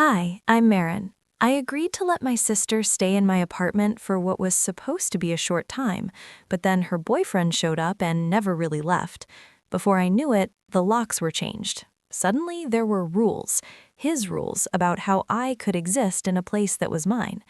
Hi, I'm Marin. I agreed to let my sister stay in my apartment for what was supposed to be a short time, but then her boyfriend showed up and never really left. Before I knew it, the locks were changed. Suddenly, there were rules, his rules, about how I could exist in a place that was mine.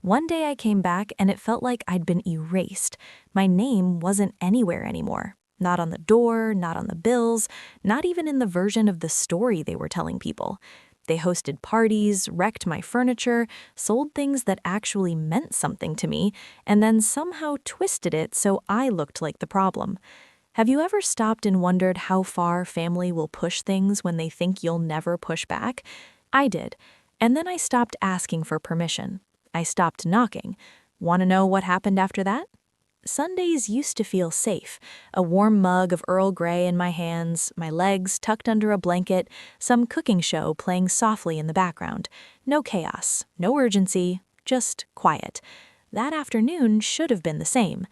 One day I came back and it felt like I'd been erased. My name wasn't anywhere anymore. Not on the door, not on the bills, not even in the version of the story they were telling people. They hosted parties, wrecked my furniture, sold things that actually meant something to me, and then somehow twisted it so I looked like the problem. Have you ever stopped and wondered how far family will push things when they think you'll never push back? I did. And then I stopped asking for permission. I stopped knocking. Want to know what happened after that? Sundays used to feel safe. A warm mug of Earl Grey in my hands, my legs tucked under a blanket, some cooking show playing softly in the background. No chaos, no urgency, just quiet. That afternoon should have been the same,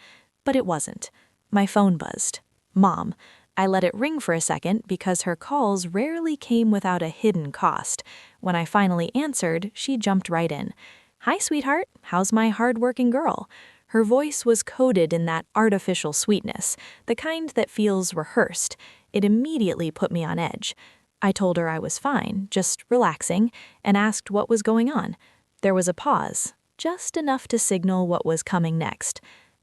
but it wasn't. My phone buzzed. Mom. I let it ring for a second because her calls rarely came without a hidden cost. When I finally answered, she jumped right in. "Hi, sweetheart. How's my hard-working girl?" Her voice was coded in that artificial sweetness, the kind that feels rehearsed. It immediately put me on edge. I told her I was fine, just relaxing, and asked what was going on. There was a pause, just enough to signal what was coming next.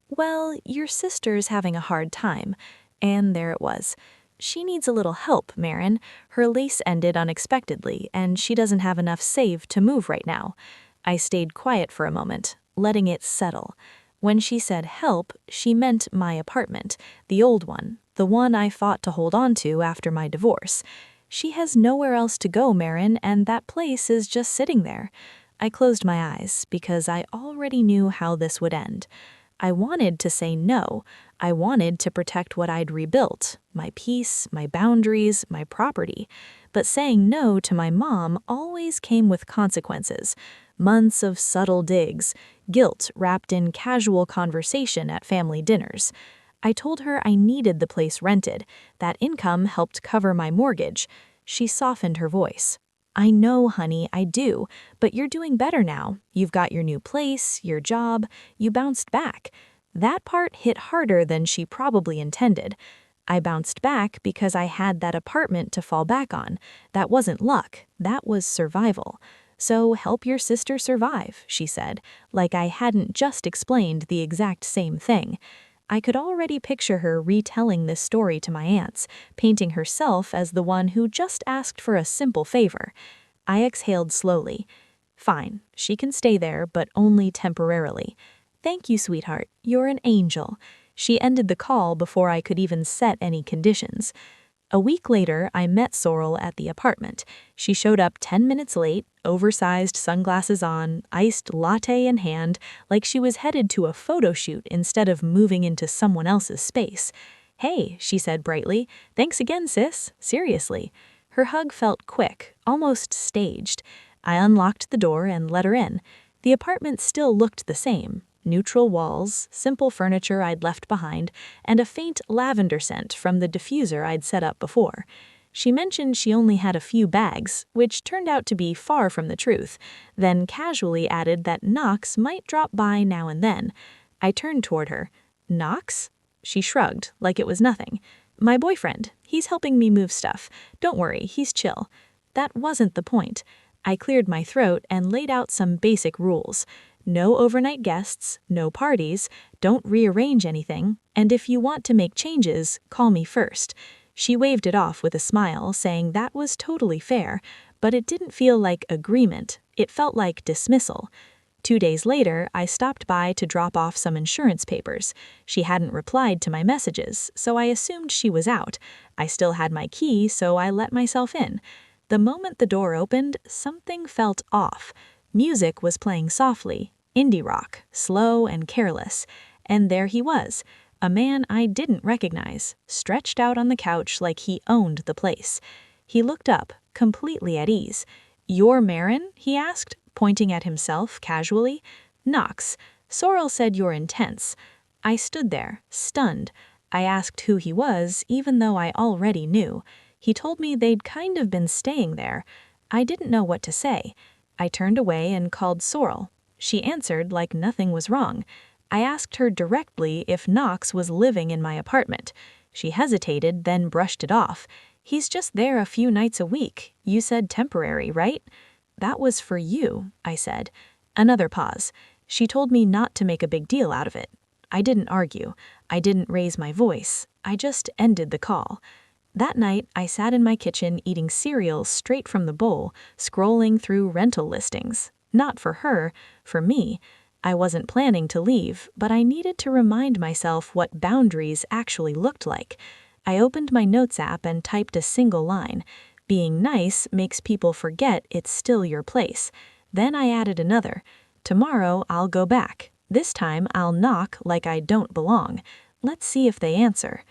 "Well, your sister's having a hard time." And there it was. "She needs a little help, Marin. Her lease ended unexpectedly, and she doesn't have enough saved to move right now." I stayed quiet for a moment, letting it settle. When she said help, she meant my apartment, the old one, the one I fought to hold on to after my divorce. "She has nowhere else to go, Marin, and that place is just sitting there." I closed my eyes because I already knew how this would end. I wanted to say no. I wanted to protect what I'd rebuilt, my peace, my boundaries, my property. But saying no to my mom always came with consequences. Months of subtle digs, guilt wrapped in casual conversation at family dinners. I told her I needed the place rented. That income helped cover my mortgage. She softened her voice. "I know, honey, I do, but you're doing better now. You've got your new place, your job, you bounced back." That part hit harder than she probably intended. I bounced back because I had that apartment to fall back on. That wasn't luck, that was survival. "So help your sister survive," she said, like I hadn't just explained the exact same thing. I could already picture her retelling this story to my aunts, painting herself as the one who just asked for a simple favor. I exhaled slowly. "Fine, she can stay there, but only temporarily." "Thank you, sweetheart. You're an angel." She ended the call before I could even set any conditions. A week later, I met Sorrel at the apartment. She showed up 10 minutes late, oversized sunglasses on, iced latte in hand, like she was headed to a photo shoot instead of moving into someone else's space. "Hey," she said brightly. "Thanks again, sis. Seriously." Her hug felt quick, almost staged. I unlocked the door and let her in. The apartment still looked the same. Neutral walls, simple furniture I'd left behind, and a faint lavender scent from the diffuser I'd set up before. She mentioned she only had a few bags, which turned out to be far from the truth, then casually added that Knox might drop by now and then. I turned toward her. "Knox?" She shrugged, like it was nothing. "My boyfriend. He's helping me move stuff. Don't worry, he's chill." That wasn't the point. I cleared my throat and laid out some basic rules. No overnight guests, no parties, don't rearrange anything, and if you want to make changes, call me first. She waved it off with a smile, saying that was totally fair, but it didn't feel like agreement, it felt like dismissal. 2 days later, I stopped by to drop off some insurance papers. She hadn't replied to my messages, so I assumed she was out. I still had my key, so I let myself in. The moment the door opened, something felt off. Music was playing softly, indie rock, slow and careless. And there he was, a man I didn't recognize, stretched out on the couch like he owned the place. He looked up, completely at ease. "You're Marin?" he asked, pointing at himself casually. "Knox. Sorrel said you're intense." I stood there, stunned. I asked who he was, even though I already knew. He told me they'd kind of been staying there. I didn't know what to say. I turned away and called Sorrel. She answered like nothing was wrong. I asked her directly if Knox was living in my apartment. She hesitated, then brushed it off. He's just there a few nights a week. You said temporary, right? That was for you, I said. Another pause. She told me not to make a big deal out of it. I didn't argue. I didn't raise my voice. I just ended the call. That night, I sat in my kitchen eating cereal straight from the bowl, scrolling through rental listings. Not for her, for me. I wasn't planning to leave, but I needed to remind myself what boundaries actually looked like. I opened my notes app and typed a single line. Being nice makes people forget it's still your place. Then I added another. Tomorrow, I'll go back. This time, I'll knock like I don't belong. Let's see if they answer.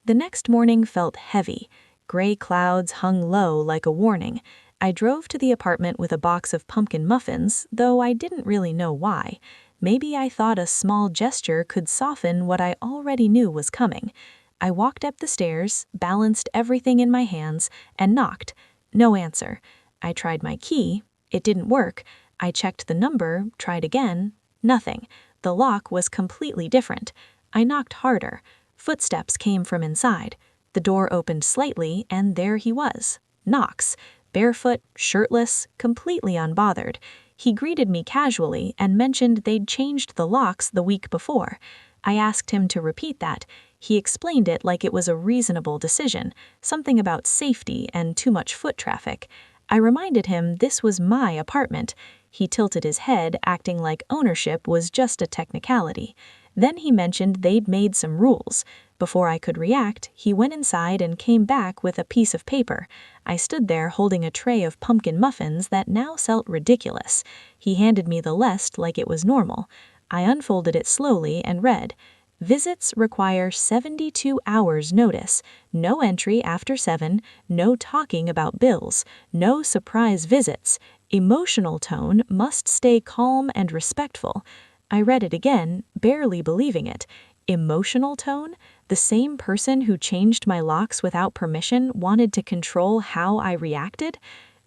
The next morning felt heavy. Gray clouds hung low like a warning. I drove to the apartment with a box of pumpkin muffins, though I didn't really know why. Maybe I thought a small gesture could soften what I already knew was coming. I walked up the stairs, balanced everything in my hands, and knocked. No answer. I tried my key. It didn't work. I checked the number, tried again. Nothing. The lock was completely different. I knocked harder. Footsteps came from inside. The door opened slightly, and there he was. Knox. Barefoot, shirtless, completely unbothered. He greeted me casually and mentioned they'd changed the locks the week before. I asked him to repeat that. He explained it like it was a reasonable decision, something about safety and too much foot traffic. I reminded him this was my apartment. He tilted his head, acting like ownership was just a technicality. Then he mentioned they'd made some rules. Before I could react, he went inside and came back with a piece of paper. I stood there holding a tray of pumpkin muffins that now felt ridiculous. He handed me the list like it was normal. I unfolded it slowly and read, "Visits require 72 hours notice. No entry after 7. No talking about bills. No surprise visits. Emotional tone must stay calm and respectful." I read it again, barely believing it. Emotional tone? The same person who changed my locks without permission wanted to control how I reacted?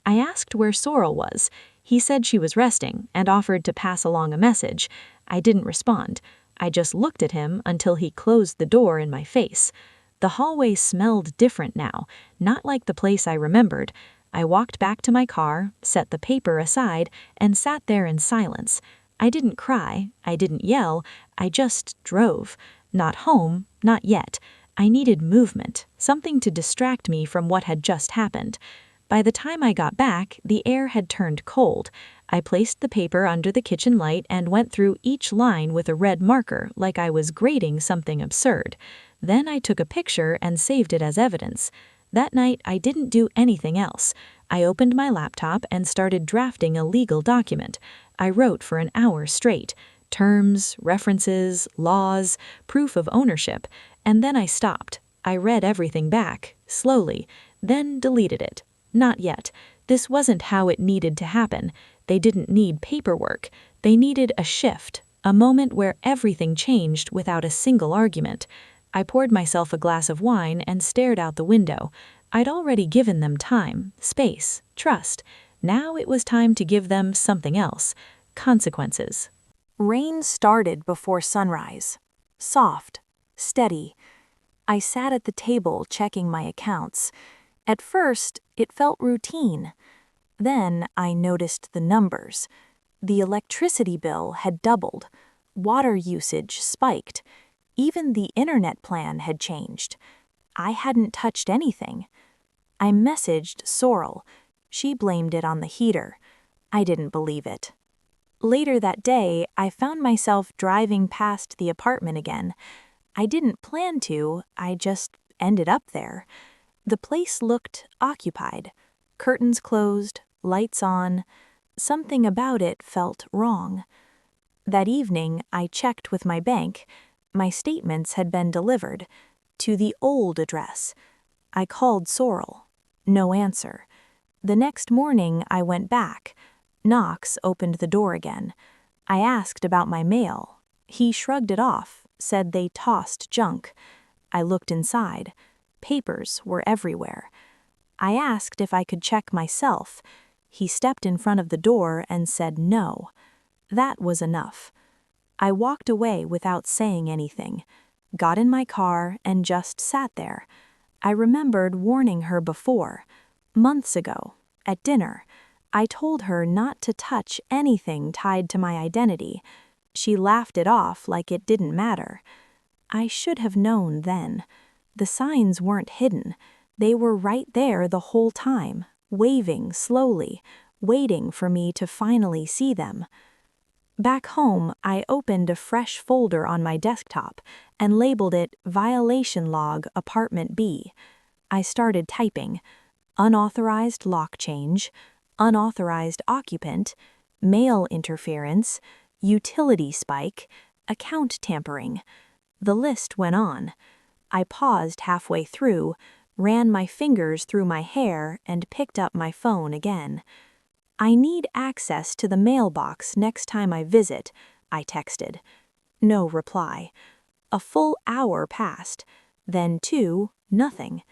I asked where Sorrel was. He said she was resting and offered to pass along a message. I didn't respond. I just looked at him until he closed the door in my face. The hallway smelled different now, not like the place I remembered. I walked back to my car, set the paper aside, and sat there in silence. I didn't cry, I didn't yell, I just drove. Not home, not yet. I needed movement, something to distract me from what had just happened. By the time I got back, the air had turned cold. I placed the paper under the kitchen light and went through each line with a red marker like I was grading something absurd. Then I took a picture and saved it as evidence. That night, I didn't do anything else. I opened my laptop and started drafting a legal document. I wrote for an hour straight. Terms, references, laws, proof of ownership, and then I stopped. I read everything back, slowly, then deleted it. Not yet. This wasn't how it needed to happen. They didn't need paperwork. They needed a shift, a moment where everything changed without a single argument. I poured myself a glass of wine and stared out the window. I'd already given them time, space, trust. Now it was time to give them something else. Consequences. Rain started before sunrise. Soft, steady. I sat at the table checking my accounts. At first, it felt routine. Then I noticed the numbers. The electricity bill had doubled. Water usage spiked. Even the internet plan had changed. I hadn't touched anything. I messaged Sorrel. She blamed it on the heater. I didn't believe it. Later that day, I found myself driving past the apartment again. I didn't plan to, I just ended up there. The place looked occupied. Curtains closed, lights on. Something about it felt wrong. That evening, I checked with my bank. My statements had been delivered to the old address. I called Sorrel. No answer. The next morning, I went back. Knox opened the door again. I asked about my mail. He shrugged it off, said they tossed junk. I looked inside. Papers were everywhere. I asked if I could check myself. He stepped in front of the door and said no. That was enough. I walked away without saying anything, got in my car and just sat there. I remembered warning her before, months ago, at dinner. I told her not to touch anything tied to my identity. She laughed it off like it didn't matter. I should have known then. The signs weren't hidden. They were right there the whole time, waving slowly, waiting for me to finally see them. Back home, I opened a fresh folder on my desktop and labeled it Violation Log Apartment B. I started typing: unauthorized lock change, unauthorized occupant, mail interference, utility spike, account tampering. The list went on. I paused halfway through, ran my fingers through my hair, and picked up my phone again. I need access to the mailbox next time I visit, I texted. No reply. A full hour passed. Then nothing.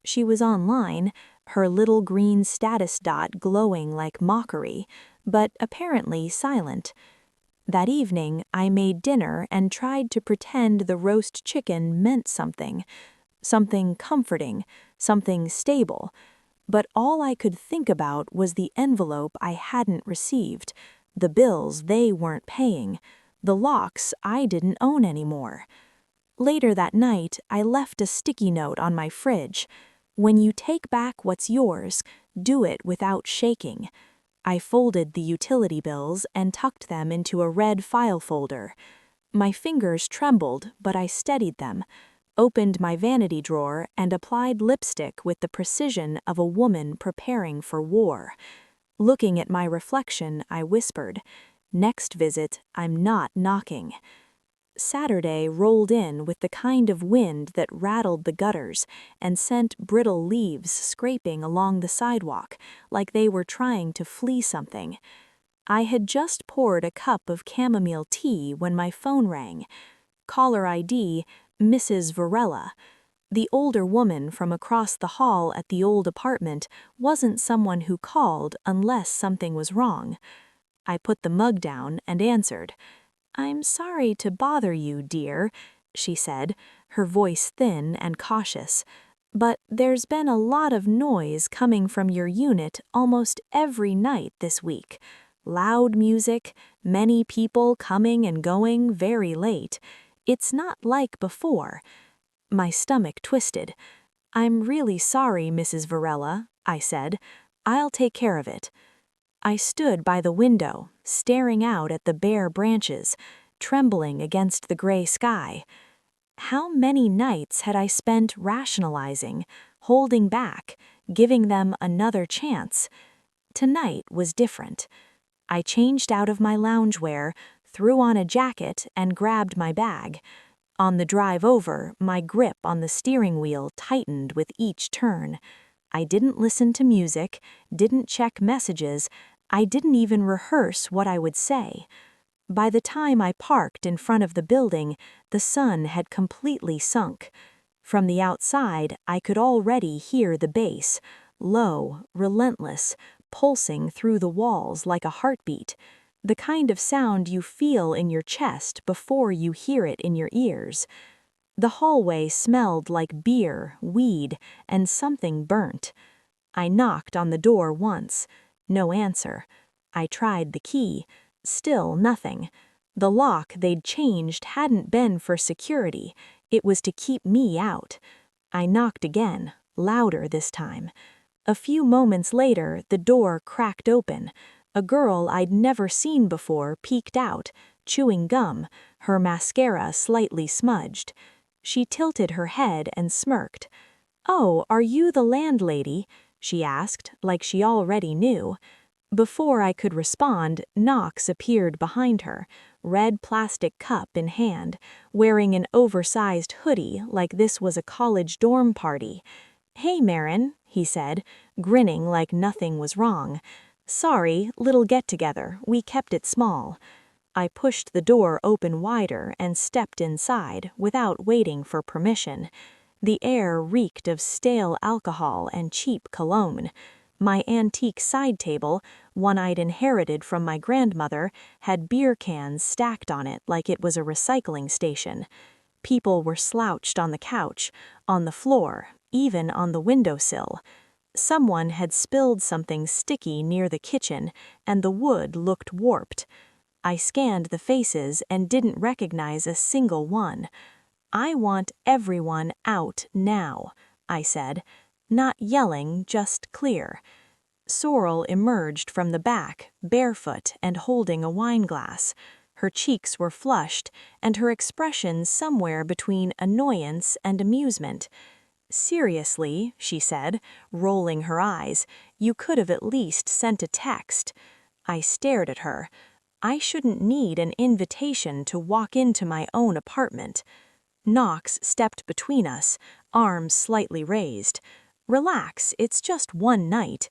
She was online, her little green status dot glowing like mockery, but apparently silent. That evening, I made dinner and tried to pretend the roast chicken meant something comforting, something stable. But all I could think about was the envelope I hadn't received, the bills they weren't paying, the locks I didn't own anymore. Later that night, I left a sticky note on my fridge. When you take back what's yours, do it without shaking. I folded the utility bills and tucked them into a red file folder. My fingers trembled, but I steadied them, opened my vanity drawer, and applied lipstick with the precision of a woman preparing for war. Looking at my reflection, I whispered, "Next visit, I'm not knocking." Saturday rolled in with the kind of wind that rattled the gutters and sent brittle leaves scraping along the sidewalk like they were trying to flee something. I had just poured a cup of chamomile tea when my phone rang. Caller ID, Mrs. Varela. The older woman from across the hall at the old apartment wasn't someone who called unless something was wrong. I put the mug down and answered. "I'm sorry to bother you, dear," she said, her voice thin and cautious, "but there's been a lot of noise coming from your unit almost every night this week. Loud music, many people coming and going very late. It's not like before." My stomach twisted. "I'm really sorry, Mrs. Varela," I said. "I'll take care of it." I stood by the window, staring out at the bare branches, trembling against the gray sky. How many nights had I spent rationalizing, holding back, giving them another chance? Tonight was different. I changed out of my loungewear, threw on a jacket, and grabbed my bag. On the drive over, my grip on the steering wheel tightened with each turn. I didn't listen to music, didn't check messages, I didn't even rehearse what I would say. By the time I parked in front of the building, the sun had completely sunk. From the outside, I could already hear the bass, low, relentless, pulsing through the walls like a heartbeat, the kind of sound you feel in your chest before you hear it in your ears. The hallway smelled like beer, weed, and something burnt. I knocked on the door once. No answer. I tried the key. Still nothing. The lock they'd changed hadn't been for security. It was to keep me out. I knocked again, louder this time. A few moments later, the door cracked open. A girl I'd never seen before peeked out, chewing gum, her mascara slightly smudged. She tilted her head and smirked. "Oh, are you the landlady?" she asked, like she already knew. Before I could respond, Knox appeared behind her, red plastic cup in hand, wearing an oversized hoodie like this was a college dorm party. "Hey, Marin," he said, grinning like nothing was wrong. "Sorry, little get-together, we kept it small." I pushed the door open wider and stepped inside without waiting for permission. The air reeked of stale alcohol and cheap cologne. My antique side table, one I'd inherited from my grandmother, had beer cans stacked on it like it was a recycling station. People were slouched on the couch, on the floor, even on the windowsill. Someone had spilled something sticky near the kitchen, and the wood looked warped. I scanned the faces and didn't recognize a single one. "I want everyone out now," I said, not yelling, just clear. Sorrel emerged from the back, barefoot and holding a wineglass. Her cheeks were flushed, and her expression somewhere between annoyance and amusement. "Seriously," she said, rolling her eyes, "you could have at least sent a text." I stared at her. I shouldn't need an invitation to walk into my own apartment. Knox stepped between us, arms slightly raised. "Relax, it's just one night."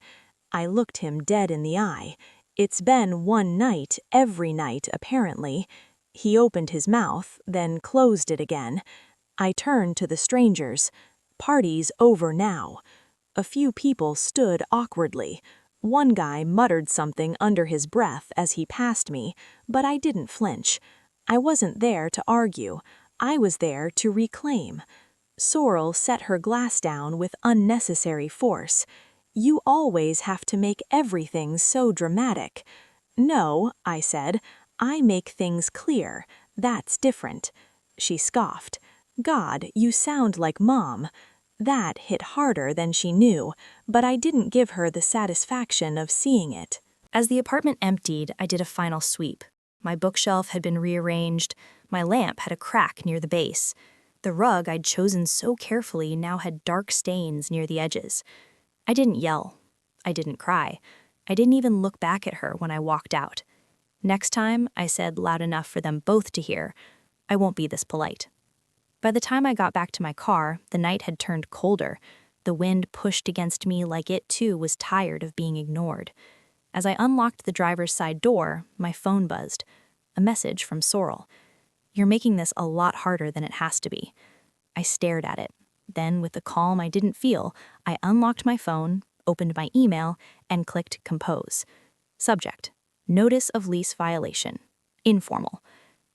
I looked him dead in the eye. It's been one night every night, apparently. He opened his mouth, then closed it again. I turned to the strangers. "Party's over now." A few people stood awkwardly. One guy muttered something under his breath as he passed me, but I didn't flinch. I wasn't there to argue. I was there to reclaim. Sorrel set her glass down with unnecessary force. "You always have to make everything so dramatic." "No," I said, "I make things clear. That's different." She scoffed. "God, you sound like Mom." That hit harder than she knew, but I didn't give her the satisfaction of seeing it. As the apartment emptied, I did a final sweep. My bookshelf had been rearranged. My lamp had a crack near the base. The rug I'd chosen so carefully now had dark stains near the edges. I didn't yell. I didn't cry. I didn't even look back at her when I walked out. "Next time," I said loud enough for them both to hear, "I won't be this polite." By the time I got back to my car, the night had turned colder. The wind pushed against me like it too was tired of being ignored. As I unlocked the driver's side door, my phone buzzed. A message from Sorrel. "You're making this a lot harder than it has to be." I stared at it. Then, with the calm I didn't feel, I unlocked my phone, opened my email, and clicked Compose. Subject: Notice of lease violation. Informal.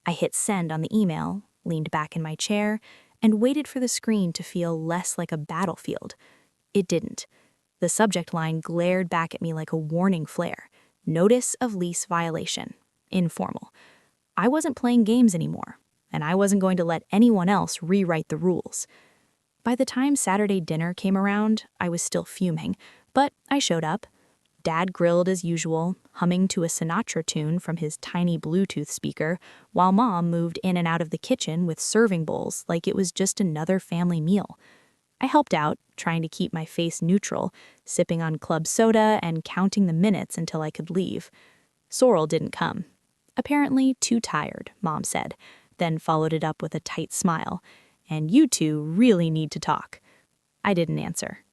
I hit send on the email, leaned back in my chair, and waited for the screen to feel less like a battlefield. It didn't. The subject line glared back at me like a warning flare. Notice of lease violation. Informal. I wasn't playing games anymore, and I wasn't going to let anyone else rewrite the rules. By the time Saturday dinner came around, I was still fuming, but I showed up. Dad grilled as usual, humming to a Sinatra tune from his tiny Bluetooth speaker, while Mom moved in and out of the kitchen with serving bowls like it was just another family meal. I helped out, trying to keep my face neutral, sipping on club soda and counting the minutes until I could leave. Sorrel didn't come. "Apparently too tired," Mom said, then followed it up with a tight smile. "And you two really need to talk." I didn't answer.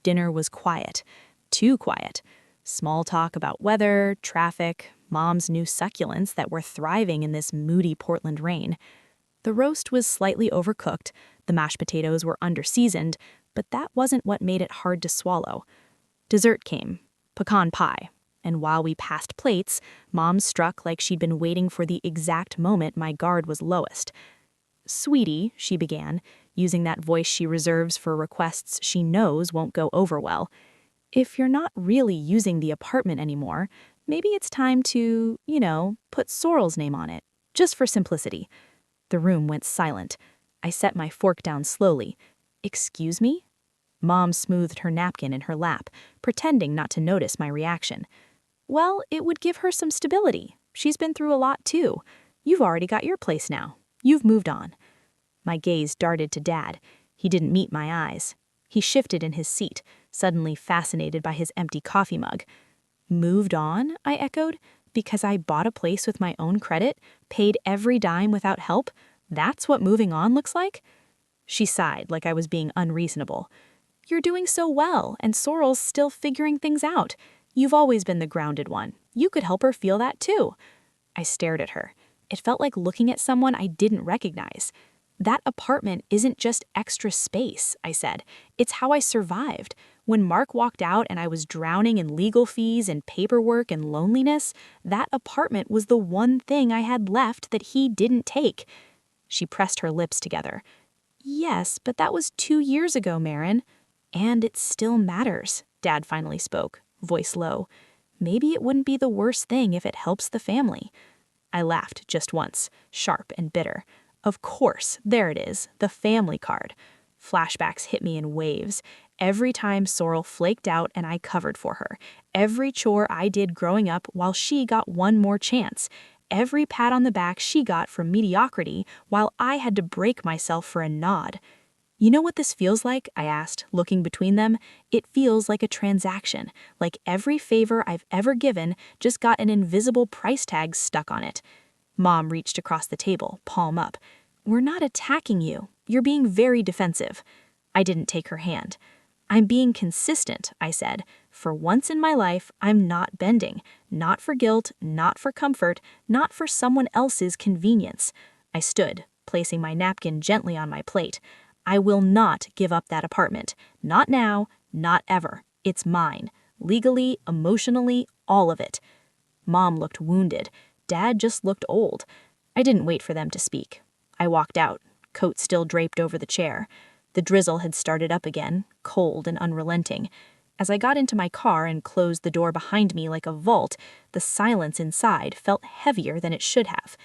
Dinner was quiet. Too quiet. Small talk about weather, traffic, Mom's new succulents that were thriving in this moody Portland rain. The roast was slightly overcooked, the mashed potatoes were underseasoned, but that wasn't what made it hard to swallow. Dessert came, pecan pie, and while we passed plates, Mom struck like she'd been waiting for the exact moment my guard was lowest. "Sweetie," she began, using that voice she reserves for requests she knows won't go over well, "if you're not really using the apartment anymore, maybe it's time to, put Sorrel's name on it, just for simplicity." The room went silent. I set my fork down slowly. "Excuse me?" Mom smoothed her napkin in her lap, pretending not to notice my reaction. "Well, it would give her some stability. She's been through a lot too. You've already got your place now. You've moved on." My gaze darted to Dad. He didn't meet my eyes. He shifted in his seat, suddenly fascinated by his empty coffee mug. "Moved on?" I echoed. "Because I bought a place with my own credit, paid every dime without help? That's what moving on looks like?" She sighed like I was being unreasonable. "You're doing so well, and Sorrel's still figuring things out. You've always been the grounded one. You could help her feel that too." I stared at her. It felt like looking at someone I didn't recognize. "That apartment isn't just extra space," I said. "It's how I survived. When Mark walked out and I was drowning in legal fees and paperwork and loneliness, that apartment was the one thing I had left that he didn't take. She pressed her lips together. Yes, but that was 2 years ago, Marin. And it still matters, Dad finally spoke, voice low. Maybe it wouldn't be the worst thing if it helps the family. I laughed just once, sharp and bitter. Of course, there it is, the family card. Flashbacks hit me in waves. Every time Sorrel flaked out and I covered for her. Every chore I did growing up while she got one more chance. Every pat on the back she got for mediocrity while I had to break myself for a nod. You know what this feels like? I asked, looking between them. It feels like a transaction, like every favor I've ever given just got an invisible price tag stuck on it. Mom reached across the table, palm up. We're not attacking you. You're being very defensive. I didn't take her hand. I'm being consistent, I said. For once in my life, I'm not bending. Not for guilt, not for comfort, not for someone else's convenience. I stood, placing my napkin gently on my plate. I will not give up that apartment. Not now, not ever. It's mine. Legally, emotionally, all of it. Mom looked wounded. Dad just looked old. I didn't wait for them to speak. I walked out, coat still draped over the chair. The drizzle had started up again, cold and unrelenting. As I got into my car and closed the door behind me like a vault, the silence inside felt heavier than it should have.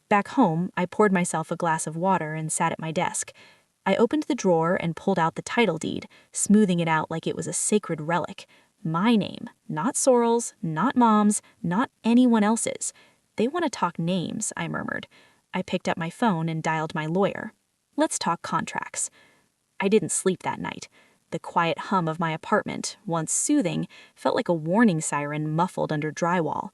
Back home, I poured myself a glass of water and sat at my desk. I opened the drawer and pulled out the title deed, smoothing it out like it was a sacred relic. My name, not Sorrel's, not Mom's, not anyone else's. They want to talk names, I murmured. I picked up my phone and dialed my lawyer. Let's talk contracts. I didn't sleep that night. The quiet hum of my apartment, once soothing, felt like a warning siren muffled under drywall.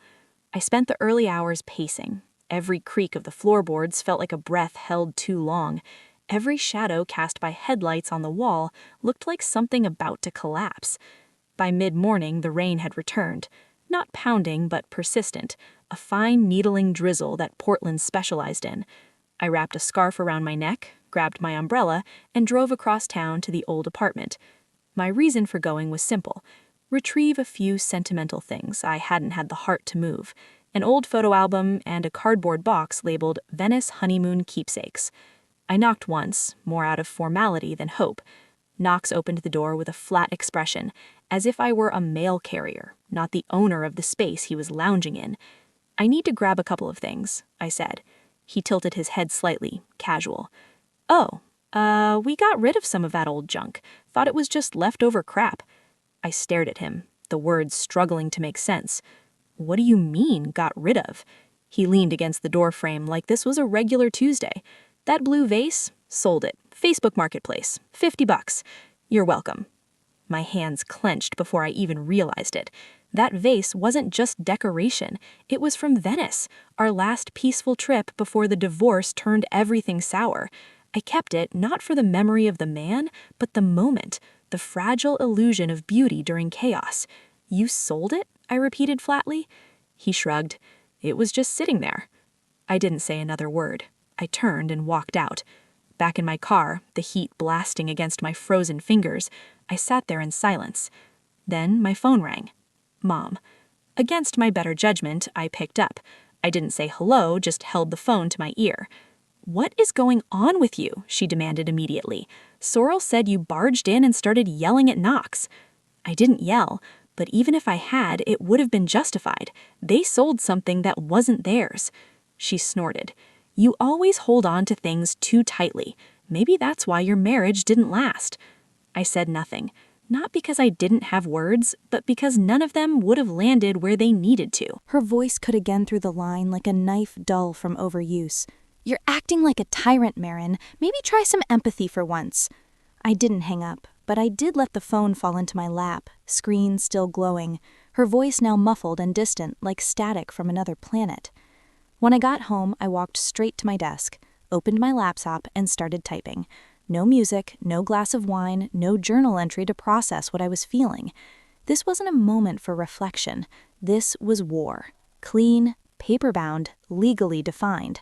I spent the early hours pacing. Every creak of the floorboards felt like a breath held too long. Every shadow cast by headlights on the wall looked like something about to collapse. By mid-morning, the rain had returned. Not pounding, but persistent, a fine needling drizzle that Portland specialized in. I wrapped a scarf around my neck, grabbed my umbrella, and drove across town to the old apartment. My reason for going was simple. Retrieve a few sentimental things I hadn't had the heart to move. An old photo album and a cardboard box labeled Venice Honeymoon Keepsakes. I knocked once, more out of formality than hope. Knox opened the door with a flat expression, as if I were a mail carrier, not the owner of the space he was lounging in. I need to grab a couple of things, I said. He tilted his head slightly, casual. Oh, we got rid of some of that old junk. Thought it was just leftover crap. I stared at him, the words struggling to make sense. What do you mean, got rid of? He leaned against the doorframe like this was a regular Tuesday. That blue vase? Sold it. Facebook Marketplace. $50. You're welcome. My hands clenched before I even realized it. That vase wasn't just decoration. It was from Venice, our last peaceful trip before the divorce turned everything sour. I kept it not for the memory of the man, but the moment, the fragile illusion of beauty during chaos. You sold it? I repeated flatly. He shrugged. It was just sitting there. I didn't say another word. I turned and walked out. Back in my car, the heat blasting against my frozen fingers, I sat there in silence. Then my phone rang. Mom. Against my better judgment, I picked up. I didn't say hello, just held the phone to my ear. What is going on with you? She demanded immediately. Sorrel said you barged in and started yelling at Knox. I didn't yell, but even if I had, it would have been justified. They sold something that wasn't theirs. She snorted. You always hold on to things too tightly. Maybe that's why your marriage didn't last. I said nothing. Not because I didn't have words, but because none of them would have landed where they needed to. Her voice cut again through the line like a knife dull from overuse. You're acting like a tyrant, Marin. Maybe try some empathy for once. I didn't hang up, but I did let the phone fall into my lap, screen still glowing, her voice now muffled and distant like static from another planet. When I got home, I walked straight to my desk, opened my laptop, and started typing. No music, no glass of wine, no journal entry to process what I was feeling. This wasn't a moment for reflection. This was war. Clean, paper-bound, legally defined.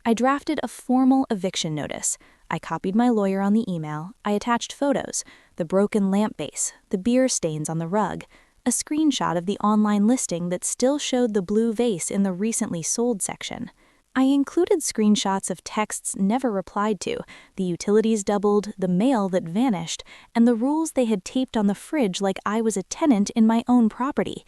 I drafted a formal eviction notice. I copied my lawyer on the email. I attached photos, the broken lamp base, the beer stains on the rug, a screenshot of the online listing that still showed the blue vase in the recently sold section. I included screenshots of texts never replied to, the utilities doubled, the mail that vanished, and the rules they had taped on the fridge like I was a tenant in my own property.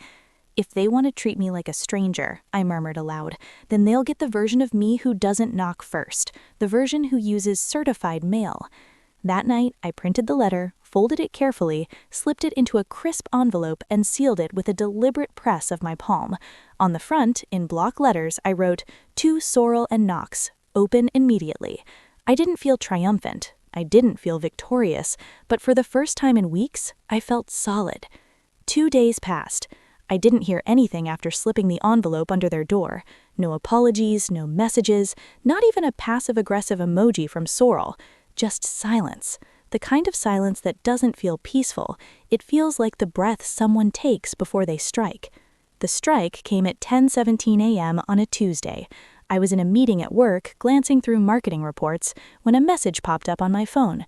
If they want to treat me like a stranger, I murmured aloud, then they'll get the version of me who doesn't knock first, the version who uses certified mail. That night, I printed the letter, folded it carefully, slipped it into a crisp envelope, and sealed it with a deliberate press of my palm. On the front, in block letters, I wrote, "To Sorrel and Knox, open immediately." I didn't feel triumphant. I didn't feel victorious. But for the first time in weeks, I felt solid. 2 days passed. I didn't hear anything after slipping the envelope under their door. No apologies, no messages, not even a passive-aggressive emoji from Sorrel. Just silence. The kind of silence that doesn't feel peaceful. It feels like the breath someone takes before they strike. The strike came at 10:17 a.m. on a Tuesday. I was in a meeting at work, glancing through marketing reports, when a message popped up on my phone.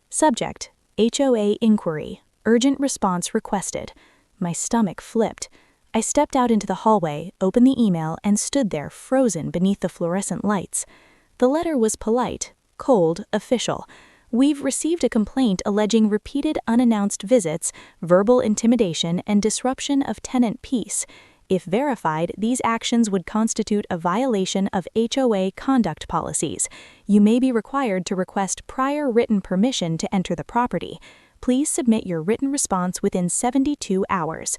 Subject: HOA inquiry. Urgent response requested. My stomach flipped. I stepped out into the hallway, opened the email, and stood there frozen beneath the fluorescent lights. The letter was polite, cold, official. We've received a complaint alleging repeated unannounced visits, verbal intimidation, and disruption of tenant peace. If verified, these actions would constitute a violation of HOA conduct policies. You may be required to request prior written permission to enter the property. Please submit your written response within 72 hours.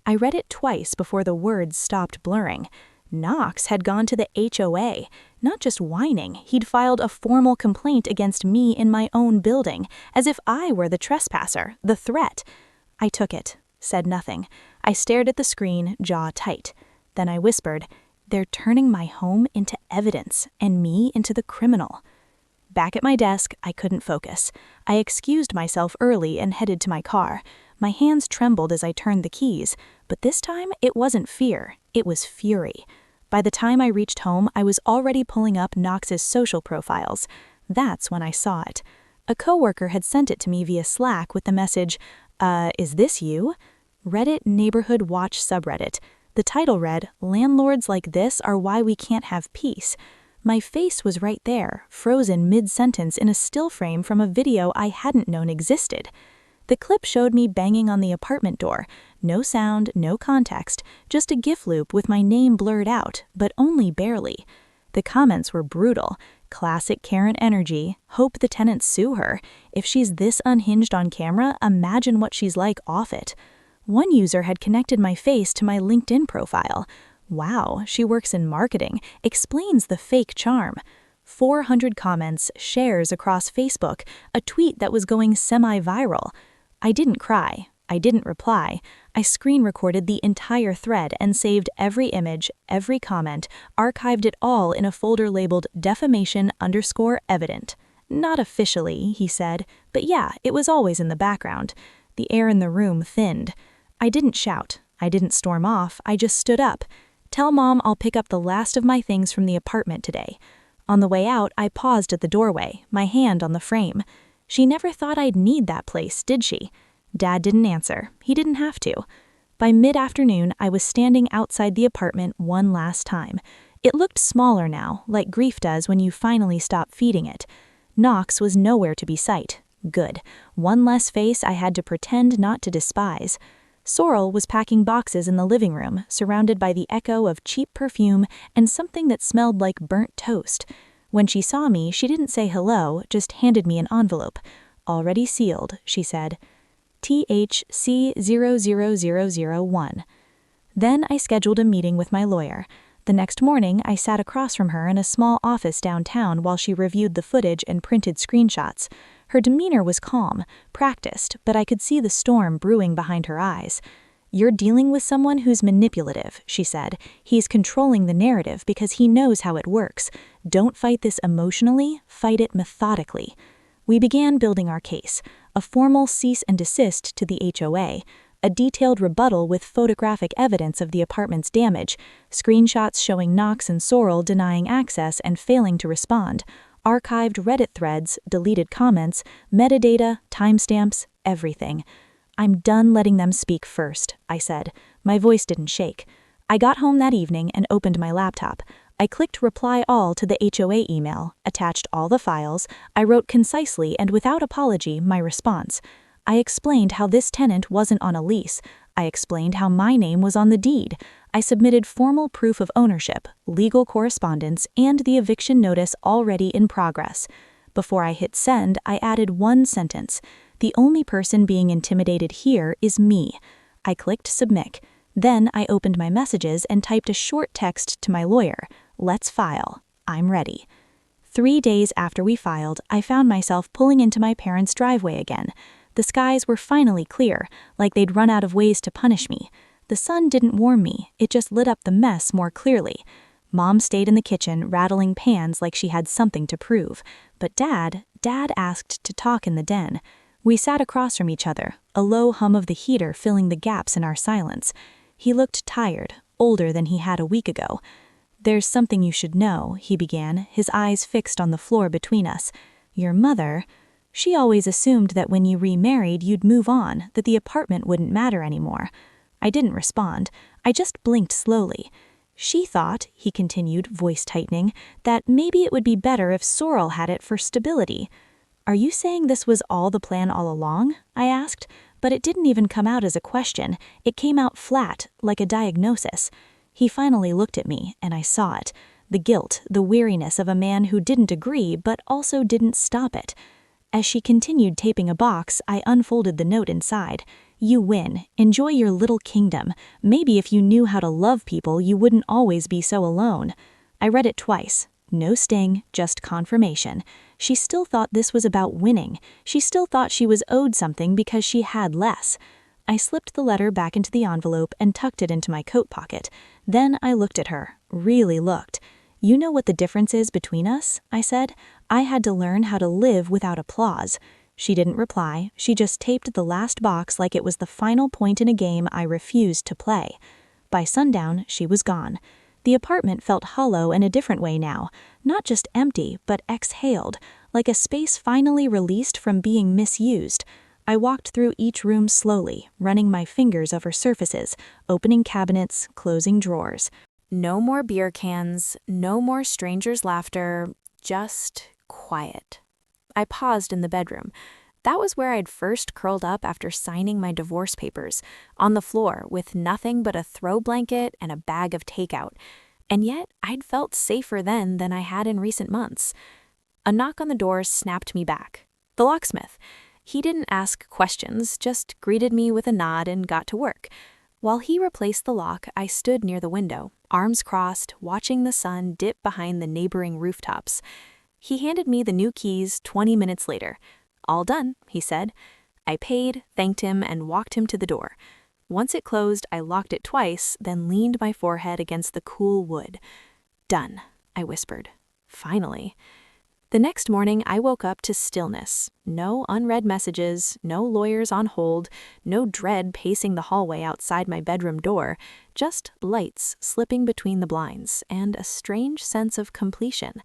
I read it twice before the words stopped blurring. Knox had gone to the HOA. Not just whining, he'd filed a formal complaint against me in my own building, as if I were the trespasser, the threat. I took it, said nothing. I stared at the screen, jaw tight. Then I whispered, "They're turning my home into evidence, and me into the criminal." Back at my desk, I couldn't focus. I excused myself early and headed to my car. My hands trembled as I turned the keys, but this time it wasn't fear, it was fury. By the time I reached home, I was already pulling up Knox's social profiles. That's when I saw it. A coworker had sent it to me via Slack with the message, is this you? Reddit Neighborhood Watch subreddit. The title read, "Landlords like this are why we can't have peace." My face was right there, frozen mid-sentence in a still frame from a video I hadn't known existed. The clip showed me banging on the apartment door. No sound, no context, just a GIF loop with my name blurred out, but only barely. The comments were brutal. Classic Karen energy, hope the tenants sue her. If she's this unhinged on camera, imagine what she's like off it. One user had connected my face to my LinkedIn profile. Wow, she works in marketing, explains the fake charm. 400 comments, shares across Facebook, a tweet that was going semi-viral. I didn't cry. I didn't reply. I screen recorded the entire thread and saved every image, every comment, archived it all in a folder labeled defamation_evident. Not officially, he said, but yeah, it was always in the background. The air in the room thinned. I didn't shout. I didn't storm off. I just stood up. "Tell Mom I'll pick up the last of my things from the apartment today." On the way out, I paused at the doorway, my hand on the frame. She never thought I'd need that place, did she? Dad didn't answer. He didn't have to. By mid-afternoon, I was standing outside the apartment one last time. It looked smaller now, like grief does when you finally stop feeding it. Knox was nowhere to be sight. Good. One less face I had to pretend not to despise. Sorrel was packing boxes in the living room, surrounded by the echo of cheap perfume and something that smelled like burnt toast. When she saw me, she didn't say hello, just handed me an envelope. "Already sealed," she said. THC00001. Then I scheduled a meeting with my lawyer. The next morning, I sat across from her in a small office downtown while she reviewed the footage and printed screenshots. Her demeanor was calm, practiced, but I could see the storm brewing behind her eyes. "You're dealing with someone who's manipulative," she said. "He's controlling the narrative because he knows how it works. Don't fight this emotionally, fight it methodically." We began building our case, a formal cease and desist to the HOA, a detailed rebuttal with photographic evidence of the apartment's damage, screenshots showing Knox and Sorrel denying access and failing to respond, archived Reddit threads, deleted comments, metadata, timestamps, everything. "I'm done letting them speak first," I said. My voice didn't shake. I got home that evening and opened my laptop. I clicked reply all to the HOA email, attached all the files. I wrote concisely and without apology my response. I explained how this tenant wasn't on a lease. I explained how my name was on the deed. I submitted formal proof of ownership, legal correspondence, and the eviction notice already in progress. Before I hit send, I added one sentence. "The only person being intimidated here is me." I clicked submit. Then I opened my messages and typed a short text to my lawyer. "Let's file. I'm ready." 3 days after we filed, I found myself pulling into my parents' driveway again. The skies were finally clear, like they'd run out of ways to punish me. The sun didn't warm me, it just lit up the mess more clearly. Mom stayed in the kitchen, rattling pans like she had something to prove. But Dad asked to talk in the den. We sat across from each other, a low hum of the heater filling the gaps in our silence. He looked tired, older than he had a week ago. "There's something you should know," he began, his eyes fixed on the floor between us. "Your mother, she always assumed that when you remarried you'd move on, that the apartment wouldn't matter anymore." I didn't respond. I just blinked slowly. "She thought," he continued, voice tightening, "that maybe it would be better if Sorrel had it for stability." "Are you saying this was all the plan all along?" I asked, but it didn't even come out as a question. It came out flat, like a diagnosis. He finally looked at me, and I saw it. The guilt, the weariness of a man who didn't agree but also didn't stop it. As she continued taping a box, I unfolded the note inside. "You win. Enjoy your little kingdom. Maybe if you knew how to love people, you wouldn't always be so alone." I read it twice. No sting, just confirmation. She still thought this was about winning. She still thought she was owed something because she had less. I slipped the letter back into the envelope and tucked it into my coat pocket. Then I looked at her, really looked. "You know what the difference is between us?" I said. "I had to learn how to live without applause." She didn't reply. She just taped the last box like it was the final point in a game I refused to play. By sundown, she was gone. The apartment felt hollow in a different way now, not just empty, but exhaled, like a space finally released from being misused. I walked through each room slowly, running my fingers over surfaces, opening cabinets, closing drawers. No more beer cans, no more strangers' laughter, just quiet. I paused in the bedroom. That was where I'd first curled up after signing my divorce papers, on the floor with nothing but a throw blanket and a bag of takeout. And yet, I'd felt safer then than I had in recent months. A knock on the door snapped me back. The locksmith. He didn't ask questions, just greeted me with a nod and got to work. While he replaced the lock, I stood near the window, arms crossed, watching the sun dip behind the neighboring rooftops. He handed me the new keys 20 minutes later. "All done," he said. I paid, thanked him, and walked him to the door. Once it closed, I locked it twice, then leaned my forehead against the cool wood. "Done," I whispered. Finally. The next morning, I woke up to stillness. No unread messages, no lawyers on hold, no dread pacing the hallway outside my bedroom door, just lights slipping between the blinds, and a strange sense of completion.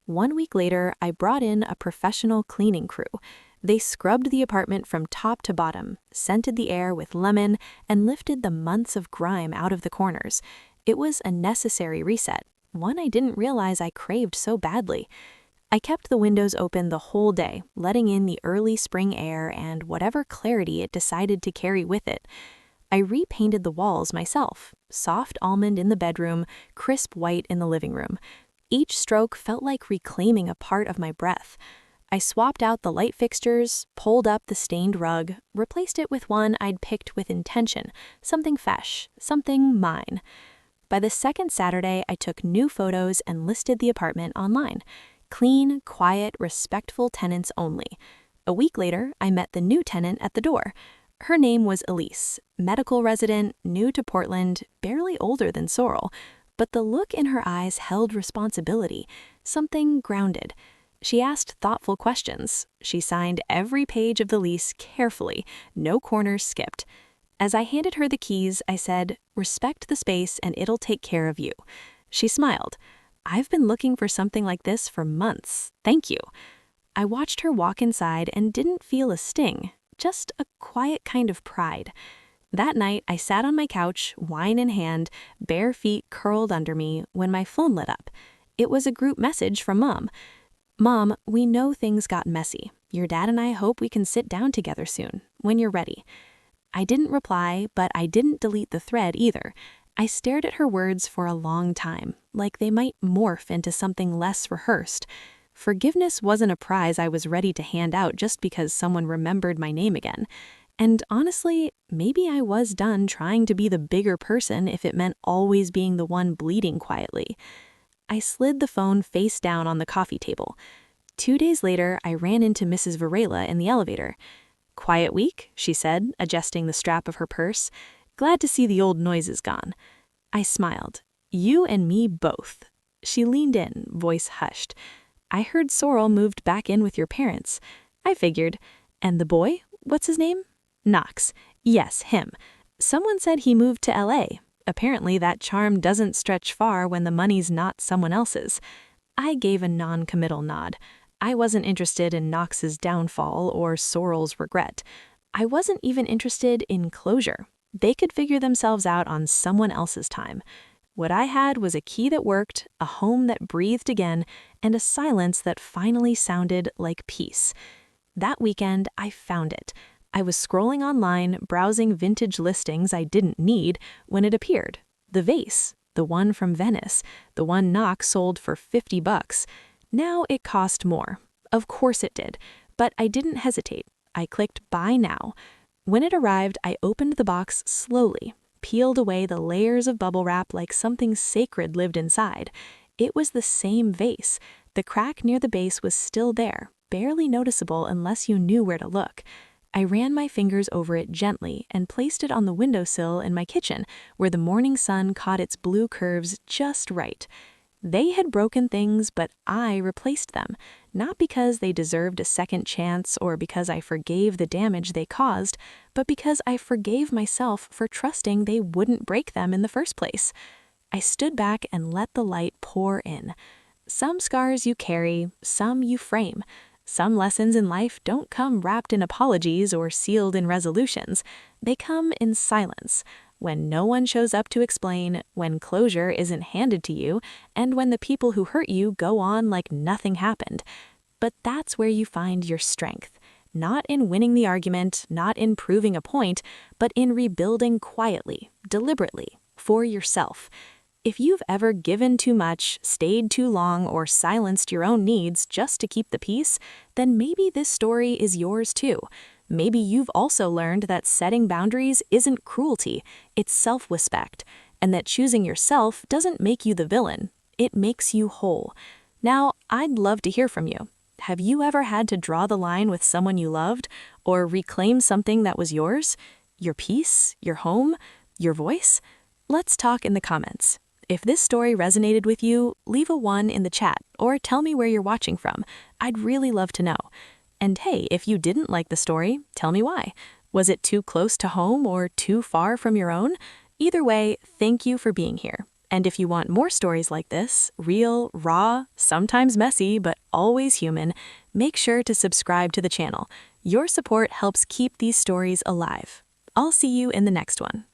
1 week later, I brought in a professional cleaning crew. They scrubbed the apartment from top to bottom, scented the air with lemon, and lifted the months of grime out of the corners. It was a necessary reset, one I didn't realize I craved so badly. I kept the windows open the whole day, letting in the early spring air and whatever clarity it decided to carry with it. I repainted the walls myself, soft almond in the bedroom, crisp white in the living room. Each stroke felt like reclaiming a part of my breath. I swapped out the light fixtures, pulled up the stained rug, replaced it with one I'd picked with intention, something fresh, something mine. By the second Saturday, I took new photos and listed the apartment online. Clean, quiet, respectful tenants only. A week later, I met the new tenant at the door. Her name was Elise, medical resident, new to Portland, barely older than Sorrel. But the look in her eyes held responsibility, something grounded. She asked thoughtful questions. She signed every page of the lease carefully, no corners skipped. As I handed her the keys, I said, "Respect the space and it'll take care of you." She smiled. I've been looking for something like this for months. Thank you." I watched her walk inside and didn't feel a sting, just a quiet kind of pride. That night, I sat on my couch, wine in hand, bare feet curled under me, when my phone lit up. It was a group message from Mom. "Mom, we know things got messy. Your dad and I hope we can sit down together soon, when you're ready." I didn't reply, but I didn't delete the thread either. I stared at her words for a long time, like they might morph into something less rehearsed. Forgiveness wasn't a prize I was ready to hand out just because someone remembered my name again. And honestly, maybe I was done trying to be the bigger person if it meant always being the one bleeding quietly. I slid the phone face down on the coffee table. 2 days later, I ran into Mrs. Varela in the elevator. "Quiet week," she said, adjusting the strap of her purse. "Glad to see the old noises gone." I smiled. "You and me both." She leaned in, voice hushed. "I heard Sorrel moved back in with your parents." I figured. "And the boy? What's his name?" "Knox." "Yes, him. Someone said he moved to LA. Apparently that charm doesn't stretch far when the money's not someone else's." I gave a non-committal nod. I wasn't interested in Knox's downfall or Sorrel's regret. I wasn't even interested in closure. They could figure themselves out on someone else's time. What I had was a key that worked, a home that breathed again, and a silence that finally sounded like peace. That weekend, I found it. I was scrolling online, browsing vintage listings I didn't need, when it appeared. The vase, the one from Venice, the one Knox sold for $50. Now it cost more. Of course it did, but I didn't hesitate. I clicked Buy Now. When it arrived, I opened the box slowly, peeled away the layers of bubble wrap like something sacred lived inside. It was the same vase. The crack near the base was still there, barely noticeable unless you knew where to look. I ran my fingers over it gently and placed it on the windowsill in my kitchen, where the morning sun caught its blue curves just right. They had broken things, but I replaced them, not because they deserved a second chance or because I forgave the damage they caused, but because I forgave myself for trusting they wouldn't break them in the first place. I stood back and let the light pour in. Some scars you carry, some you frame. Some lessons in life don't come wrapped in apologies or sealed in resolutions. They come in silence, when no one shows up to explain, when closure isn't handed to you, and when the people who hurt you go on like nothing happened. But that's where you find your strength. Not in winning the argument, not in proving a point, but in rebuilding quietly, deliberately, for yourself. If you've ever given too much, stayed too long, or silenced your own needs just to keep the peace, then maybe this story is yours too. Maybe you've also learned that setting boundaries isn't cruelty, it's self-respect, and that choosing yourself doesn't make you the villain, it makes you whole. Now, I'd love to hear from you. Have you ever had to draw the line with someone you loved, or reclaim something that was yours? Your peace, your home, your voice? Let's talk in the comments. If this story resonated with you, leave a 1 in the chat or tell me where you're watching from. I'd really love to know. And hey, if you didn't like the story, tell me why. Was it too close to home or too far from your own? Either way, thank you for being here. And if you want more stories like this, real, raw, sometimes messy, but always human, make sure to subscribe to the channel. Your support helps keep these stories alive. I'll see you in the next one.